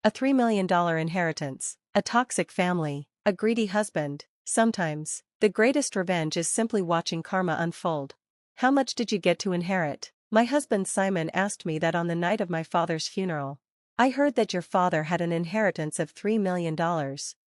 A $3 million inheritance, a toxic family, a greedy husband. Sometimes, the greatest revenge is simply watching karma unfold. How much did you get to inherit? My husband Simon asked me that on the night of my father's funeral. I heard that your father had an inheritance of $3 million,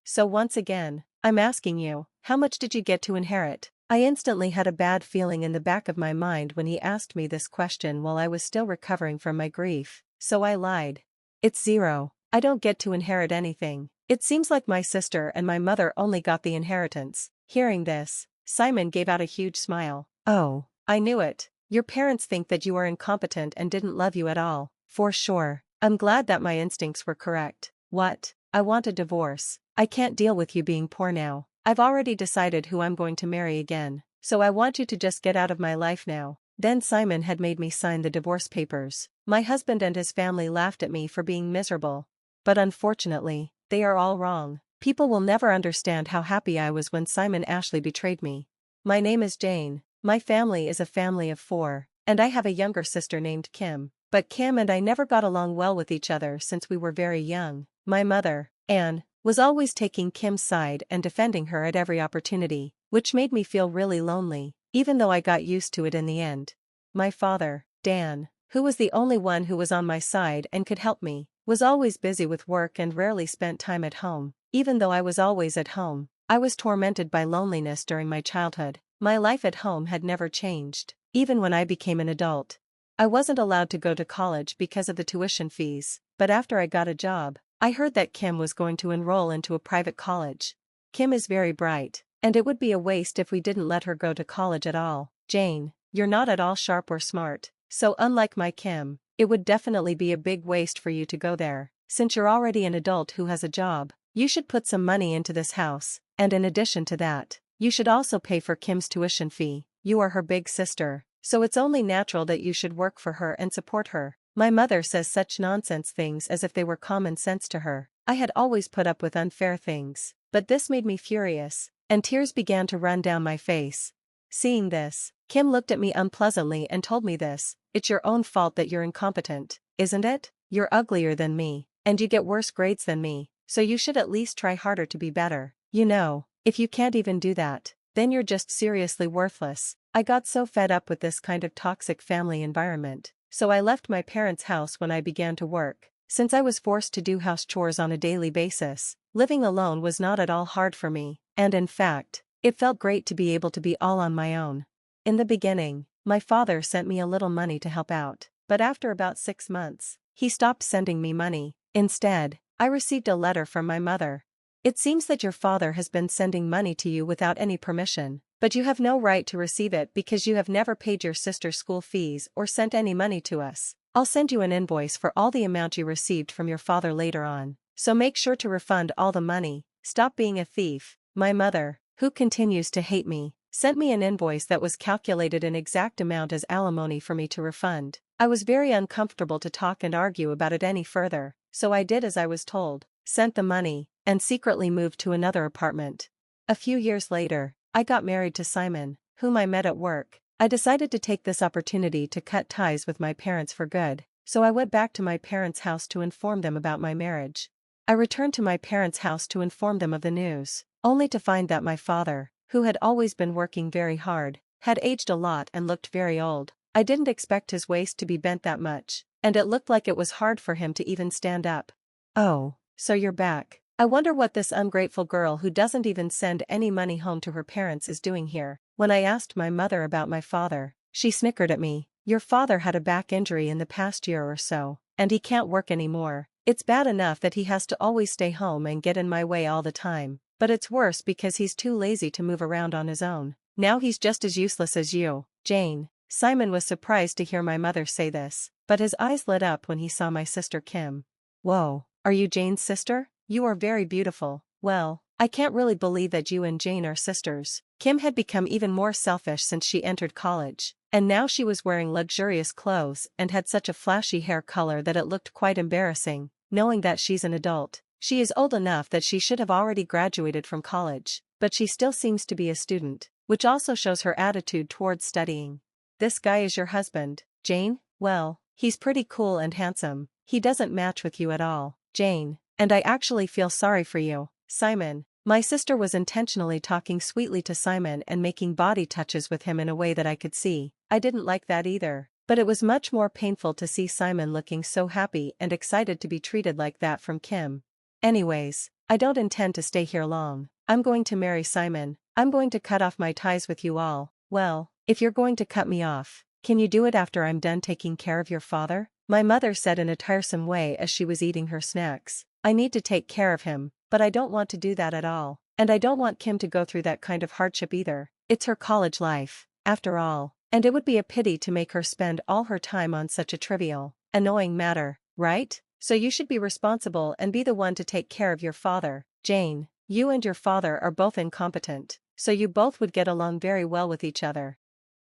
so once again, I'm asking you, how much did you get to inherit? I instantly had a bad feeling in the back of my mind when he asked me this question while I was still recovering from my grief, so I lied. It's zero. I don't get to inherit anything. It seems like my sister and my mother only got the inheritance. Hearing this, Simon gave out a huge smile. Oh, I knew it. Your parents think that you are incompetent and didn't love you at all. For sure. I'm glad that my instincts were correct. What? I want a divorce. I can't deal with you being poor now. I've already decided who I'm going to marry again, so I want you to just get out of my life now. Then Simon had made me sign the divorce papers. My husband and his family laughed at me for being miserable. But unfortunately, they are all wrong. People will never understand how happy I was when Simon Ashley betrayed me. My name is Jane. My family is a family of 4, and I have a younger sister named Kim. But Kim and I never got along well with each other since we were very young. My mother, Anne, was always taking Kim's side and defending her at every opportunity, which made me feel really lonely, even though I got used to it in the end. My father, Dan, who was the only one who was on my side and could help me, was always busy with work and rarely spent time at home. Even though I was always at home, I was tormented by loneliness during my childhood. My life at home had never changed, even when I became an adult. I wasn't allowed to go to college because of the tuition fees, but after I got a job, I heard that Kim was going to enroll into a private college. Kim is very bright, and it would be a waste if we didn't let her go to college at all. Jane, you're not at all sharp or smart, so unlike my Kim, it would definitely be a big waste for you to go there. Since you're already an adult who has a job, you should put some money into this house, and in addition to that, you should also pay for Kim's tuition fee. You are her big sister, so it's only natural that you should work for her and support her. My mother says such nonsense things as if they were common sense to her. I had always put up with unfair things, but this made me furious, and tears began to run down my face. Seeing this, Kim looked at me unpleasantly and told me this: "It's your own fault that you're incompetent, isn't it? You're uglier than me, and you get worse grades than me, so you should at least try harder to be better. You know, if you can't even do that, then you're just seriously worthless." I got so fed up with this kind of toxic family environment, so I left my parents' house when I began to work. Since I was forced to do house chores on a daily basis, living alone was not at all hard for me, and in fact, it felt great to be able to be all on my own. In the beginning, my father sent me a little money to help out, but after about 6 months, he stopped sending me money. Instead, I received a letter from my mother. "It seems that your father has been sending money to you without any permission, but you have no right to receive it because you have never paid your sister's school fees or sent any money to us. I'll send you an invoice for all the amount you received from your father later on, so make sure to refund all the money. Stop being a thief." My mother, who continues to hate me, sent me an invoice that was calculated an exact amount as alimony for me to refund. I was very uncomfortable to talk and argue about it any further, so I did as I was told, sent the money, and secretly moved to another apartment. A few years later, I got married to Simon, whom I met at work. I decided to take this opportunity to cut ties with my parents for good, so I went back to my parents' house to inform them about my marriage. I returned to my parents' house to inform them of the news, only to find that my father, who had always been working very hard, had aged a lot and looked very old. I didn't expect his waist to be bent that much, and it looked like it was hard for him to even stand up. "Oh, so you're back. I wonder what this ungrateful girl who doesn't even send any money home to her parents is doing here." When I asked my mother about my father, she snickered at me. "Your father had a back injury in the past year or so, and he can't work anymore. It's bad enough that he has to always stay home and get in my way all the time, but it's worse because he's too lazy to move around on his own. Now he's just as useless as you, Jane." Simon was surprised to hear my mother say this, but his eyes lit up when he saw my sister Kim. "Whoa, are you Jane's sister? You are very beautiful." "Well, I can't really believe that you and Jane are sisters." Kim had become even more selfish since she entered college, and now she was wearing luxurious clothes and had such a flashy hair color that it looked quite embarrassing, knowing that she's an adult. She is old enough that she should have already graduated from college, but she still seems to be a student, which also shows her attitude towards studying. "This guy is your husband, Jane? Well, he's pretty cool and handsome. He doesn't match with you at all." Jane, And I actually feel sorry for you, Simon. My sister was intentionally talking sweetly to Simon and making body touches with him in a way that I could see. I didn't like that either. But it was much more painful to see Simon looking so happy and excited to be treated like that from Kim. Anyways, I don't intend to stay here long. I'm going to marry Simon. I'm going to cut off my ties with you all. Well, if you're going to cut me off, can you do it after I'm done taking care of your father? My mother said in a tiresome way as she was eating her snacks. I need to take care of him, but I don't want to do that at all. And I don't want Kim to go through that kind of hardship either. It's her college life, after all. And it would be a pity to make her spend all her time on such a trivial, annoying matter, right? So you should be responsible and be the one to take care of your father. Jane, you and your father are both incompetent, so you both would get along very well with each other.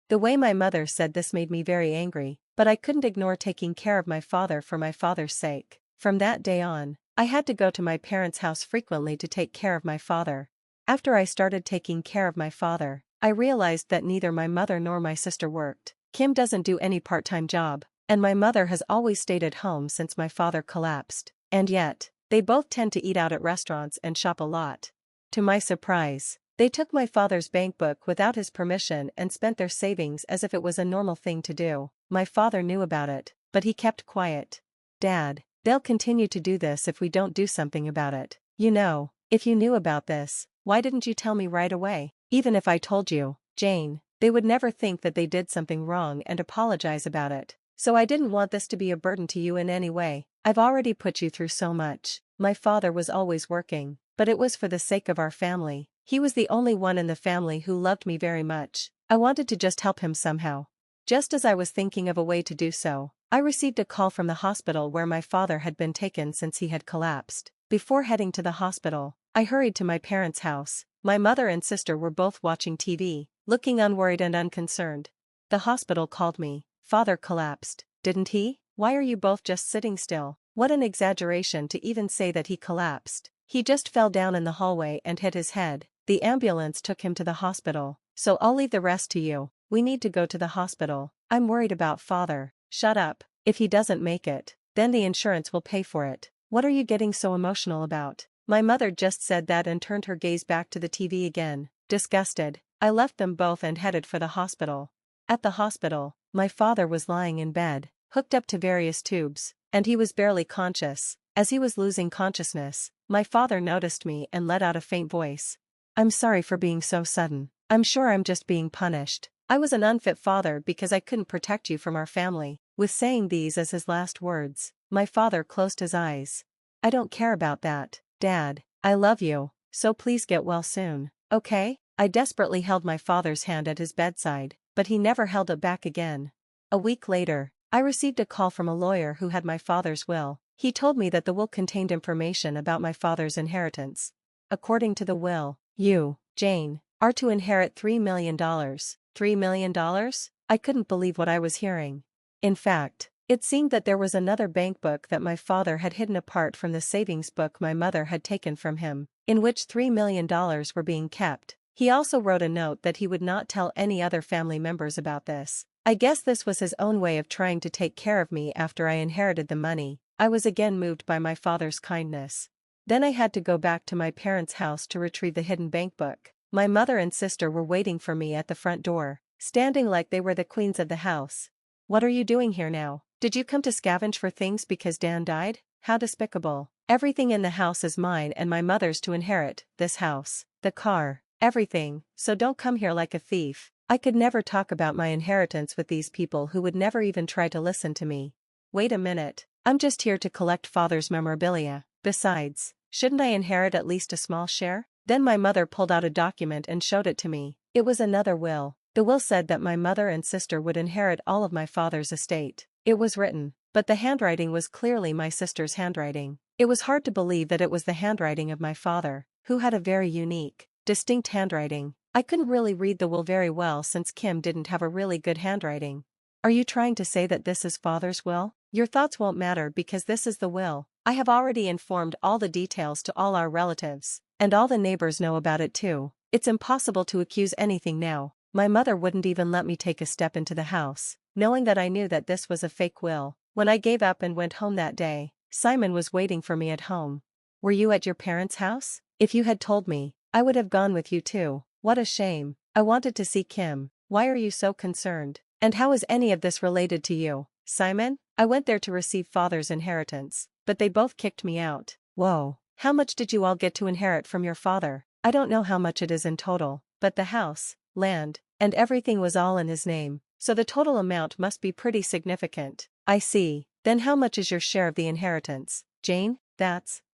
The way my mother said this made me very angry, but I couldn't ignore taking care of my father for my father's sake. From that day on, I had to go to my parents' house frequently to take care of my father. After I started taking care of my father, I realized that neither my mother nor my sister worked. Kim doesn't do any part-time job, and my mother has always stayed at home since my father collapsed. And yet, they both tend to eat out at restaurants and shop a lot. To my surprise, they took my father's bank book without his permission and spent their savings as if it was a normal thing to do. My father knew about it, but he kept quiet. Dad, they'll continue to do this if we don't do something about it. You know, if you knew about this, why didn't you tell me right away? Even if I told you, Jane, they would never think that they did something wrong and apologize about it. So I didn't want this to be a burden to you in any way. I've already put you through so much. My father was always working, but it was for the sake of our family. He was the only one in the family who loved me very much. I wanted to just help him somehow. Just as I was thinking of a way to do so, I received a call from the hospital where my father had been taken since he had collapsed. Before heading to the hospital, I hurried to my parents' house. My mother and sister were both watching TV, looking unworried and unconcerned. The hospital called me. Father collapsed, didn't he? Why are you both just sitting still? What an exaggeration to even say that he collapsed. He just fell down in the hallway and hit his head. The ambulance took him to the hospital, so I'll leave the rest to you. We need to go to the hospital. I'm worried about father. Shut up. If he doesn't make it, then the insurance will pay for it. What are you getting so emotional about? My mother just said that and turned her gaze back to the TV again. Disgusted, I left them both and headed for the hospital. At the hospital, my father was lying in bed, hooked up to various tubes, and he was barely conscious. As he was losing consciousness, my father noticed me and let out a faint voice. I'm sorry for being so sudden. I'm sure I'm just being punished. I was an unfit father because I couldn't protect you from our family. With saying these as his last words, my father closed his eyes. I don't care about that, Dad. I love you, so please get well soon, okay? I desperately held my father's hand at his bedside, but he never held it back again. A week later, I received a call from a lawyer who had my father's will. He told me that the will contained information about my father's inheritance. According to the will, you, Jane, are to inherit $3 million. $3 million? I couldn't believe what I was hearing. In fact, it seemed that there was another bank book that my father had hidden apart from the savings book my mother had taken from him, in which $3 million were being kept. He also wrote a note that he would not tell any other family members about this. I guess this was his own way of trying to take care of me after I inherited the money. I was again moved by my father's kindness. Then I had to go back to my parents' house to retrieve the hidden bank book. My mother and sister were waiting for me at the front door, standing like they were the queens of the house. What are you doing here now? Did you come to scavenge for things because Dan died? How despicable. Everything in the house is mine and my mother's to inherit, this house, the car, everything, so don't come here like a thief. I could never talk about my inheritance with these people who would never even try to listen to me. Wait a minute, I'm just here to collect father's memorabilia. Besides, shouldn't I inherit at least a small share? Then my mother pulled out a document and showed it to me. It was another will. The will said that my mother and sister would inherit all of my father's estate. It was written, but the handwriting was clearly my sister's handwriting. It was hard to believe that it was the handwriting of my father, who had a very unique, distinct handwriting. I couldn't really read the will very well since Kim didn't have a really good handwriting. Are you trying to say that this is father's will? Your thoughts won't matter because this is the will. I have already informed all the details to all our relatives, and all the neighbors know about it too. It's impossible to accuse anything now. My mother wouldn't even let me take a step into the house, knowing that I knew that this was a fake will. When I gave up and went home that day, Simon was waiting for me at home. Were you at your parents' house? If you had told me, I would have gone with you too. What a shame. I wanted to see Kim. Why are you so concerned? And how is any of this related to you, Simon? I went there to receive father's inheritance, but they both kicked me out. Whoa. How much did you all get to inherit from your father? I don't know how much it is in total, but the house, land, and everything was all in his name, so the total amount must be pretty significant. I see. Then how much is your share of the inheritance, Jane?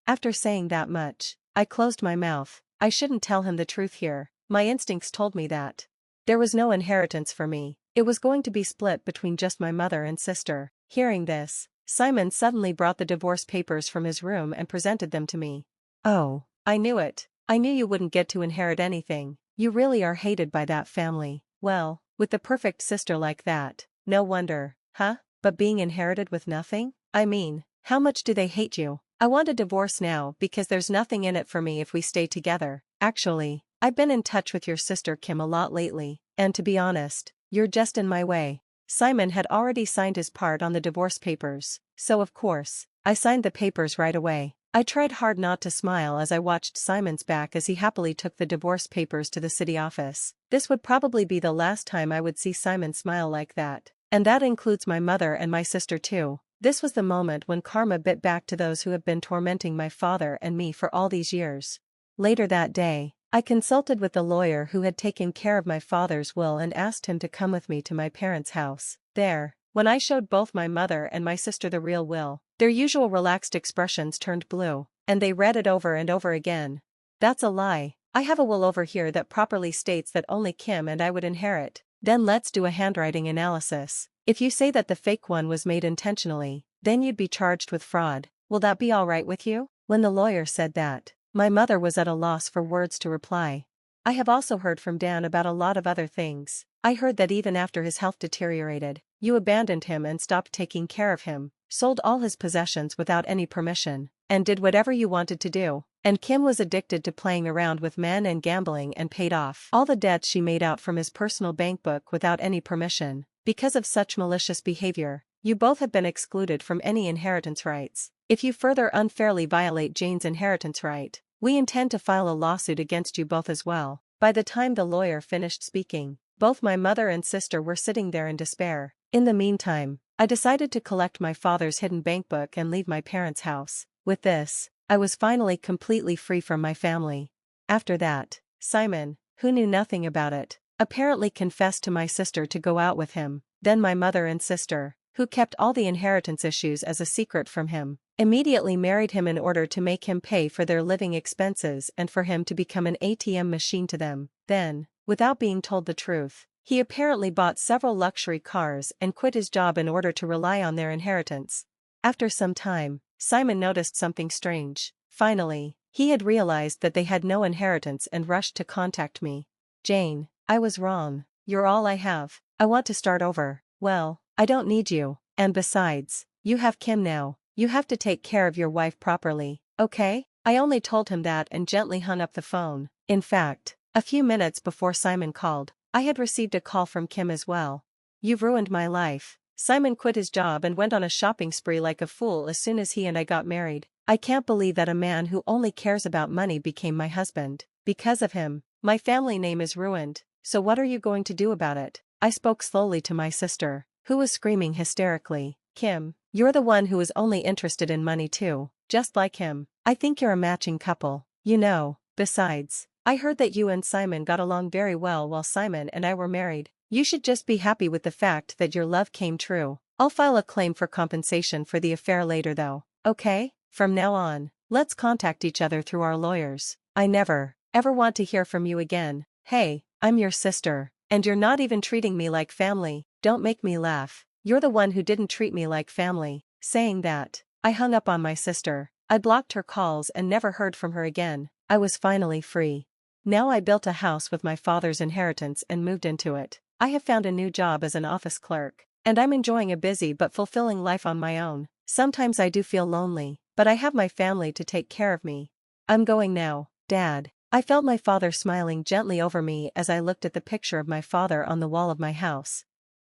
After saying that much, I closed my mouth. I shouldn't tell him the truth here. My instincts told me that there was no inheritance for me. It was going to be split between just my mother and sister. Hearing this, Simon suddenly brought the divorce papers from his room and presented them to me. Oh, I knew it. I knew you wouldn't get to inherit anything. You really are hated by that family. Well, with the perfect sister like that, no wonder, huh? But being inherited with nothing? I mean, how much do they hate you? I want a divorce now because there's nothing in it for me if we stay together. Actually, I've been in touch with your sister Kim a lot lately, and to be honest, you're just in my way. Simon had already signed his part on the divorce papers, so of course, I signed the papers right away. I tried hard not to smile as I watched Simon's back as he happily took the divorce papers to the city office. This would probably be the last time I would see Simon smile like that. And that includes my mother and my sister too. This was the moment when karma bit back to those who have been tormenting my father and me for all these years. Later that day, I consulted with the lawyer who had taken care of my father's will and asked him to come with me to my parents' house. There, when I showed both my mother and my sister the real will, their usual relaxed expressions turned blue, and they read it over and over again. That's a lie. I have a will over here that properly states that only Kim and I would inherit. Then let's do a handwriting analysis. If you say that the fake one was made intentionally, then you'd be charged with fraud. Will that be all right with you? When the lawyer said that, my mother was at a loss for words to reply. I have also heard from Dan about a lot of other things. I heard that even after his health deteriorated, you abandoned him and stopped taking care of him, sold all his possessions without any permission, and did whatever you wanted to do. And Kim was addicted to playing around with men and gambling and paid off all the debts she made out from his personal bank book without any permission. Because of such malicious behavior, you both have been excluded from any inheritance rights. If you further unfairly violate Jane's inheritance right, we intend to file a lawsuit against you both as well. By the time the lawyer finished speaking, both my mother and sister were sitting there in despair. In the meantime, I decided to collect my father's hidden bank book and leave my parents' house. With this, I was finally completely free from my family. After that, Simon, who knew nothing about it, apparently confessed to my sister to go out with him. Then my mother and sister, who kept all the inheritance issues as a secret from him, immediately married him in order to make him pay for their living expenses and for him to become an ATM machine to them. Then, without being told the truth, he apparently bought several luxury cars and quit his job in order to rely on their inheritance. After some time, Simon noticed something strange. Finally, he had realized that they had no inheritance and rushed to contact me. Jane, I was wrong. You're all I have. I want to start over. Well, I don't need you. And besides, you have Kim now. You have to take care of your wife properly, okay? I only told him that and gently hung up the phone. In fact, a few minutes before Simon called, I had received a call from Kim as well. You've ruined my life. Simon quit his job and went on a shopping spree like a fool as soon as he and I got married. I can't believe that a man who only cares about money became my husband. Because of him, my family name is ruined. So what are you going to do about it? I spoke slowly to my sister, who was screaming hysterically. Kim, you're the one who is only interested in money too, just like him. I think you're a matching couple. You know, besides, I heard that you and Simon got along very well while Simon and I were married. You should just be happy with the fact that your love came true. I'll file a claim for compensation for the affair later though, okay? From now on, let's contact each other through our lawyers. I never, ever want to hear from you again. Hey, I'm your sister, and you're not even treating me like family. Don't make me laugh. You're the one who didn't treat me like family. Saying that, I hung up on my sister. I blocked her calls and never heard from her again. I was finally free. Now I built a house with my father's inheritance and moved into it. I have found a new job as an office clerk, and I'm enjoying a busy but fulfilling life on my own. Sometimes I do feel lonely, but I have my family to take care of me. I'm going now, Dad. I felt my father smiling gently over me as I looked at the picture of my father on the wall of my house.